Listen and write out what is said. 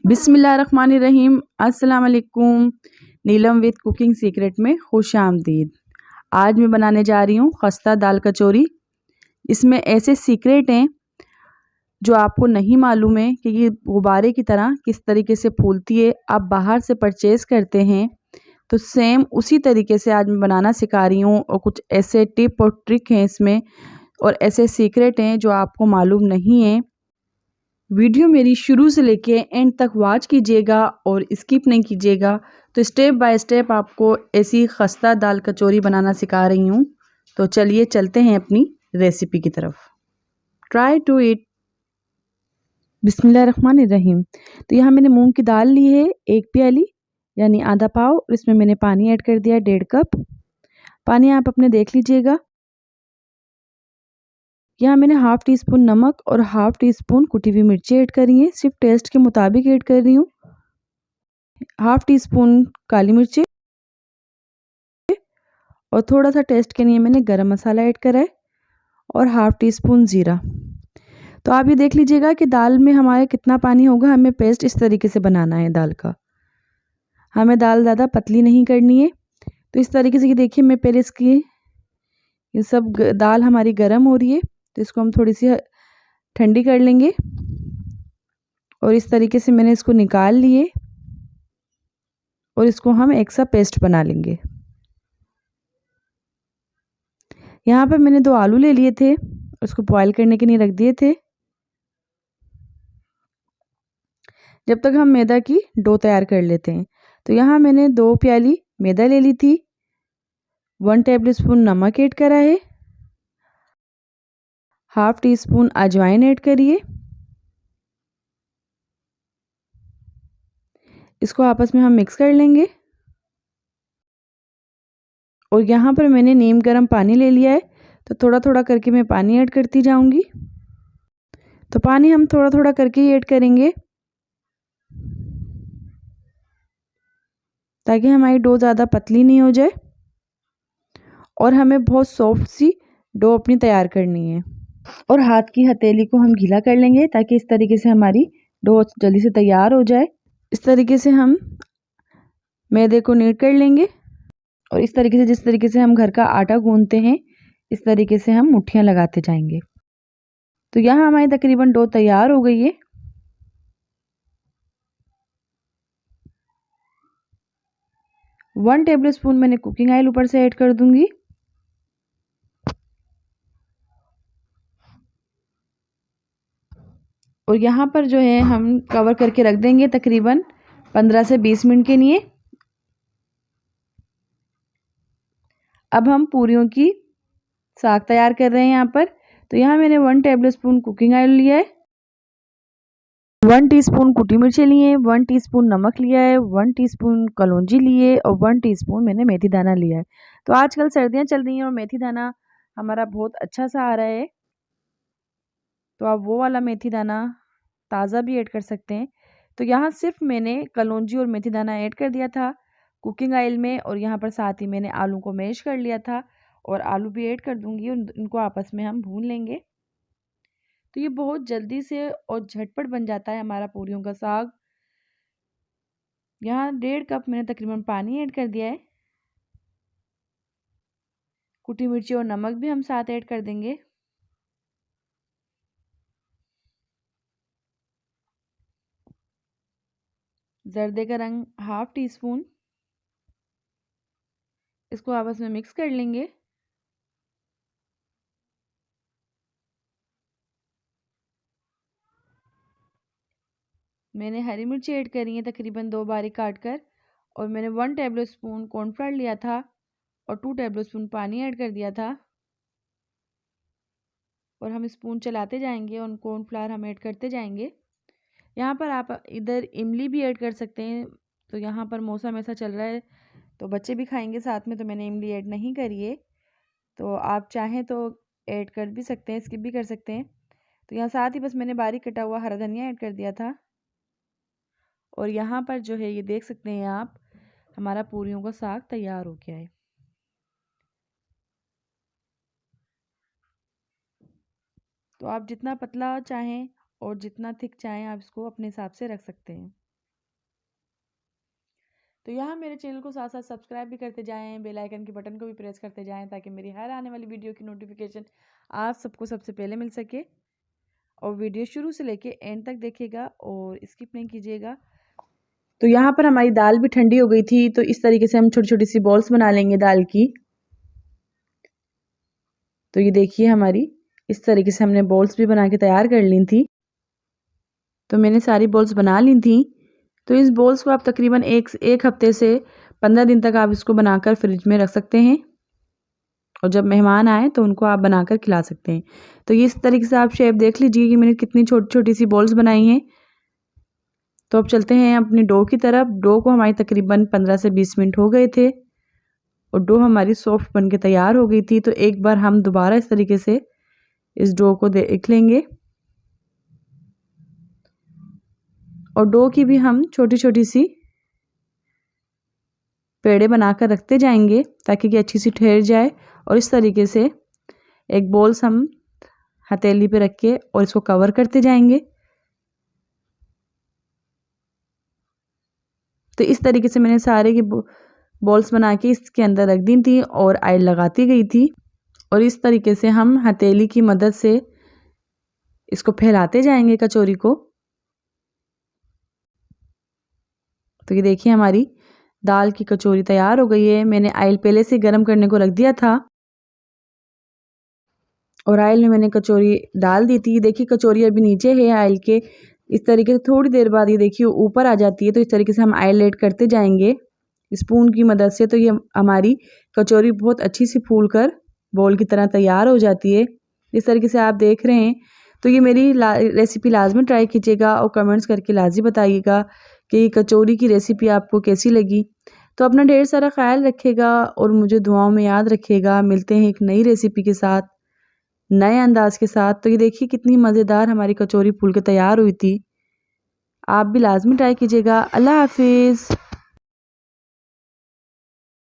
बिस्मिल्लाहिर्रहमानिर्रहीम। अस्सलाम वालेकुम। नीलम विद कुकिंग सीक्रेट में खुश आमदीद। आज मैं बनाने जा रही हूँ खस्ता दाल कचौरी। इसमें ऐसे सीक्रेट हैं जो आपको नहीं मालूम है कि ये गुब्बारे की तरह किस तरीके से फूलती है। आप बाहर से परचेज़ करते हैं तो सेम उसी तरीके से आज मैं बनाना सिखा रही हूँ, और कुछ ऐसे टिप और ट्रिक हैं इसमें, और ऐसे सीक्रेट हैं जो आपको मालूम नहीं है। वीडियो मेरी शुरू से लेके एंड तक वॉच कीजिएगा और स्किप नहीं कीजिएगा। तो स्टेप बाय स्टेप आपको ऐसी खस्ता दाल कचौरी बनाना सिखा रही हूँ। तो चलिए चलते हैं अपनी रेसिपी की तरफ। Try to it. बिस्मिल्लाहिर्रहमानिर्रहीम। तो यहाँ मैंने मूंग की दाल ली है 1 प्याली यानी आधा पाव, और इसमें मैंने पानी ऐड कर दिया 1.5 कप। पानी आप अपने देख लीजिएगा। यहाँ मैंने हाफ़ टी स्पून नमक और हाफ़ टी स्पून कुटी हुई मिर्ची ऐड करी है, सिर्फ टेस्ट के मुताबिक ऐड कर रही हूँ। हाफ़ टी स्पून काली मिर्ची और थोड़ा सा टेस्ट के लिए मैंने गरम मसाला ऐड करा है, और हाफ़ टी स्पून ज़ीरा। तो आप ये देख लीजिएगा कि दाल में हमारे कितना पानी होगा। हमें पेस्ट इस तरीके से बनाना है दाल का। हमें दाल ज़्यादा पतली नहीं करनी है। तो इस तरीके से, ये देखिए मैं पहले इसकी ये सब दाल हमारी गर्म हो रही है, तो इसको हम थोड़ी सी ठंडी कर लेंगे। और इस तरीके से मैंने इसको निकाल लिए, और इसको हम एक सा पेस्ट बना लेंगे। यहाँ पर मैंने 2 आलू ले लिए थे, उसको बॉईल करने के लिए रख दिए थे, जब तक हम मैदा की डो तैयार कर लेते हैं। तो यहाँ मैंने 2 प्याली मैदा ले ली थी, 1 टेबलस्पून नमक ऐड करा है, हाफ़ टी स्पून अजवाइन ऐड करिए। इसको आपस में हम मिक्स कर लेंगे। और यहाँ पर मैंने नीम गर्म पानी ले लिया है, तो थोड़ा थोड़ा करके मैं पानी ऐड करती जाऊंगी। तो पानी हम थोड़ा थोड़ा करके ही ऐड करेंगे, ताकि हमारी डो ज़्यादा पतली नहीं हो जाए, और हमें बहुत सॉफ्ट सी डो अपनी तैयार करनी है। और हाथ की हथेली को हम गीला कर लेंगे, ताकि इस तरीके से हमारी डो जल्दी से तैयार हो जाए। इस तरीके से हम मैदे को नीट कर लेंगे, और इस तरीके से, जिस तरीके से हम घर का आटा गूंथते हैं, इस तरीके से हम मुट्ठियाँ लगाते जाएंगे। तो यहाँ हमारी तकरीबन डो तैयार हो गई है। वन टेबल स्पून मैंने कुकिंग ऑयल ऊपर से ऐड कर दूंगी। और यहाँ पर जो है हम कवर करके रख देंगे तकरीबन 15 से 20 मिनट के लिए। अब हम पूरियों की साग तैयार कर रहे हैं यहाँ पर। तो यहाँ मैंने 1 टेबल स्पून कुकिंग ऑयल लिया है, 1 टीस्पून कुटी मिर्ची लिए है, 1 टीस्पून नमक लिया है, 1 टीस्पून कलौंजी लिए, और 1 टीस्पून मैंने मेथी दाना लिया है। तो आजकल सर्दियाँ चल रही हैं और मेथी दाना हमारा बहुत अच्छा सा आ रहा है, तो आप वो वाला मेथी दाना ताज़ा भी ऐड कर सकते हैं। तो यहाँ सिर्फ मैंने कलौंजी और मेथी दाना ऐड कर दिया था कुकिंग ऑयल में, और यहाँ पर साथ ही मैंने आलू को मैश कर लिया था, और आलू भी ऐड कर दूंगी, और इनको आपस में हम भून लेंगे। तो ये बहुत जल्दी से और झटपट बन जाता है हमारा पूरियों का साग। यहाँ 1.5 कप मैंने तकरीबन पानी ऐड कर दिया है। कुटी मिर्ची और नमक भी हम साथ ऐड कर देंगे। जर्दे का रंग हाफ़ टी स्पून। इसको आपस में मिक्स कर लेंगे। मैंने हरी मिर्ची ऐड करी है तकरीबन 2 बारीक काट कर, और मैंने 1 टेबल स्पून कॉर्नफ्लावर लिया था और 2 टेबल स्पून पानी ऐड कर दिया था। और हम स्पून चलाते जाएंगे और कॉर्नफ्लावर हम ऐड करते जाएंगे। यहाँ पर आप इधर इमली भी ऐड कर सकते हैं। तो यहाँ पर मौसम ऐसा चल रहा है तो बच्चे भी खाएंगे साथ में, तो मैंने इमली ऐड नहीं करी है। तो आप चाहें तो ऐड कर भी सकते हैं, स्किप भी कर सकते हैं। तो यहाँ साथ ही बस मैंने बारीक कटा हुआ हरा धनिया ऐड कर दिया था। और यहाँ पर जो है ये देख सकते हैं आप, हमारा पूरियों का साग तैयार हो गया है। तो आप जितना पतला चाहें और जितना थिक चाहें, आप इसको अपने हिसाब से रख सकते हैं। तो यहाँ मेरे चैनल को साथ साथ सब्सक्राइब भी करते जाएं, बेल आइकन के बटन को भी प्रेस करते जाएं ताकि मेरी हर आने वाली वीडियो की नोटिफिकेशन आप सबको सबसे पहले मिल सके। और वीडियो शुरू से लेके एंड तक देखिएगा और स्किप नहीं कीजिएगा। तो यहाँ पर हमारी दाल भी ठंडी हो गई थी, तो इस तरीके से हम छोटी छोटी सी बॉल्स बना लेंगे दाल की। तो ये देखिए हमारी इस तरीके से हमने बॉल्स भी बना के तैयार कर ली थी। तो मैंने सारी बॉल्स बना ली थी। तो इस बॉल्स को आप तकरीबन एक हफ्ते से 15 दिन तक आप इसको बनाकर फ्रिज में रख सकते हैं और जब मेहमान आए तो उनको आप बनाकर खिला सकते हैं। तो इस तरीके से आप शेप देख लीजिए कि मैंने कितनी छोटी छोटी सी बॉल्स बनाई हैं। तो अब चलते हैं अपनी डो की तरफ। डो को हमारी तकरीबन 15 से 20 मिनट हो गए थे और डो हमारी सॉफ्ट बन के तैयार हो गई थी। तो एक बार हम दोबारा इस तरीके से इस डो को देख लेंगे और डो की भी हम छोटी छोटी सी पेड़े बनाकर रखते जाएंगे ताकि कि अच्छी सी ठहर जाए। और इस तरीके से एक बॉल्स हम हथेली पे रख के और इसको कवर करते जाएंगे। तो इस तरीके से मैंने सारे की बॉल्स बना के इसके अंदर रख दी थी और ऑयल लगाती गई थी। और इस तरीके से हम हथेली की मदद से इसको फैलाते जाएंगे कचौरी को। तो ये देखिए हमारी दाल की कचौरी तैयार हो गई है। मैंने ऑयल पहले से गर्म करने को रख दिया था और ऑयल में मैंने कचौरी डाल दी थी। देखिए कचौरी अभी नीचे है ऑयल के। इस तरीके से थोड़ी देर बाद ये देखिए ऊपर आ जाती है। तो इस तरीके से हम ऑयल ऐड करते जाएंगे स्पून की मदद से। तो ये हमारी कचौरी बहुत अच्छी सी फूल कर बॉल की तरह तैयार हो जाती है। इस तरीके से आप देख रहे हैं। तो ये मेरी रेसिपी लाजमी ट्राई कीजिएगा और कमेंट्स करके लाजमी बताइएगा कि कचौरी की रेसिपी आपको कैसी लगी। तो अपना ढेर सारा ख्याल रखिएगा और मुझे दुआओं में याद रखिएगा। मिलते हैं एक नई रेसिपी के साथ, नए अंदाज के साथ। तो ये देखिए कितनी मज़ेदार हमारी कचौरी फूल के तैयार हुई थी। आप भी लाजमी ट्राई कीजिएगा। अल्लाह हाफिज़।